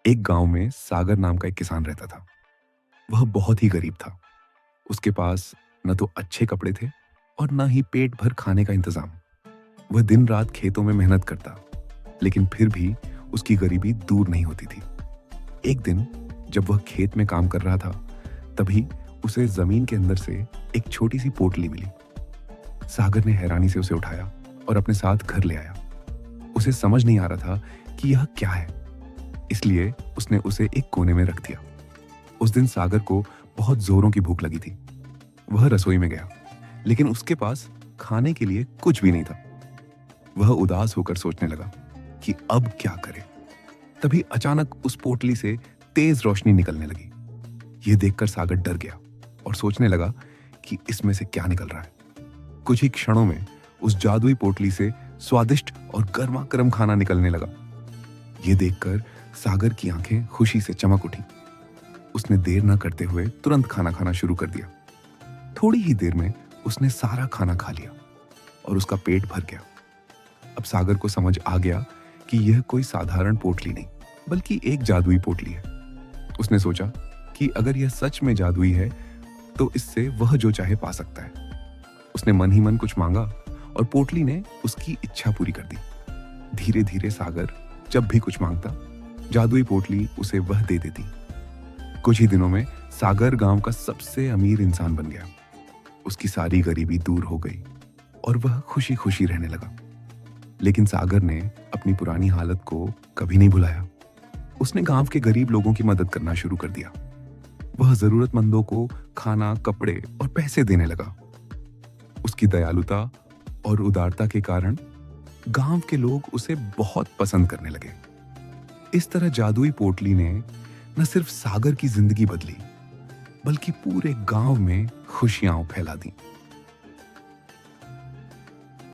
एक गांव में सागर नाम का एक किसान रहता था। वह बहुत ही गरीब था। उसके पास न तो अच्छे कपड़े थे और न ही पेट भर खाने का इंतजाम। वह दिन रात खेतों में मेहनत करता, लेकिन फिर भी उसकी गरीबी दूर नहीं होती थी। एक दिन जब वह खेत में काम कर रहा था, तभी उसे जमीन के अंदर से एक छोटी सी पोटली मिली। सागर ने हैरानी से उसे उठाया और अपने साथ घर ले आया। उसे समझ नहीं आ रहा था कि यह क्या है, इसलिए उसने उसे एक कोने में रख दिया। उस दिन सागर को बहुत जोरों की भूख लगी थी। वह रसोई में गया, लेकिन उसके पास खाने के लिए कुछ भी नहीं था। वह उदास होकर सोचने लगा कि अब क्या करे। तभी अचानक उस पोटली से तेज रोशनी निकलने लगी। यह देखकर सागर डर गया और सोचने लगा कि इसमें से क्या निकल रहा है। कुछ ही क्षणों में उस जादुई पोटली से स्वादिष्ट और गर्मा गर्म खाना निकलने लगा। यह देखकर सागर की आंखें खुशी से चमक उठी। उसने देर न करते हुए तुरंत खाना खाना शुरू कर दिया। थोड़ी ही देर में उसने सारा खाना खा लिया और उसका पेट भर गया। अब सागर को समझ आ गया कि यह कोई साधारण पोटली नहीं, बल्कि एक जादुई पोटली है। उसने सोचा कि अगर यह सच में जादुई है तो इससे वह जो चाहे पा सकता है। उसने मन ही मन कुछ मांगा और पोटली ने उसकी इच्छा पूरी कर दी। धीरे धीरे सागर जब भी कुछ मांगता, जादुई पोटली उसे वह दे देती। कुछ ही दिनों में सागर गांव का सबसे अमीर इंसान बन गया। उसकी सारी गरीबी दूर हो गई और वह खुशी खुशी रहने लगा। लेकिन सागर ने अपनी पुरानी हालत को कभी नहीं भुलाया। उसने गांव के गरीब लोगों की मदद करना शुरू कर दिया। वह जरूरतमंदों को खाना, कपड़े और पैसे देने लगा। उसकी दयालुता और उदारता के कारण गांव के लोग उसे बहुत पसंद करने लगे। इस तरह जादुई पोटली ने न सिर्फ सागर की जिंदगी बदली, बल्कि पूरे गांव में खुशियां फैला दी।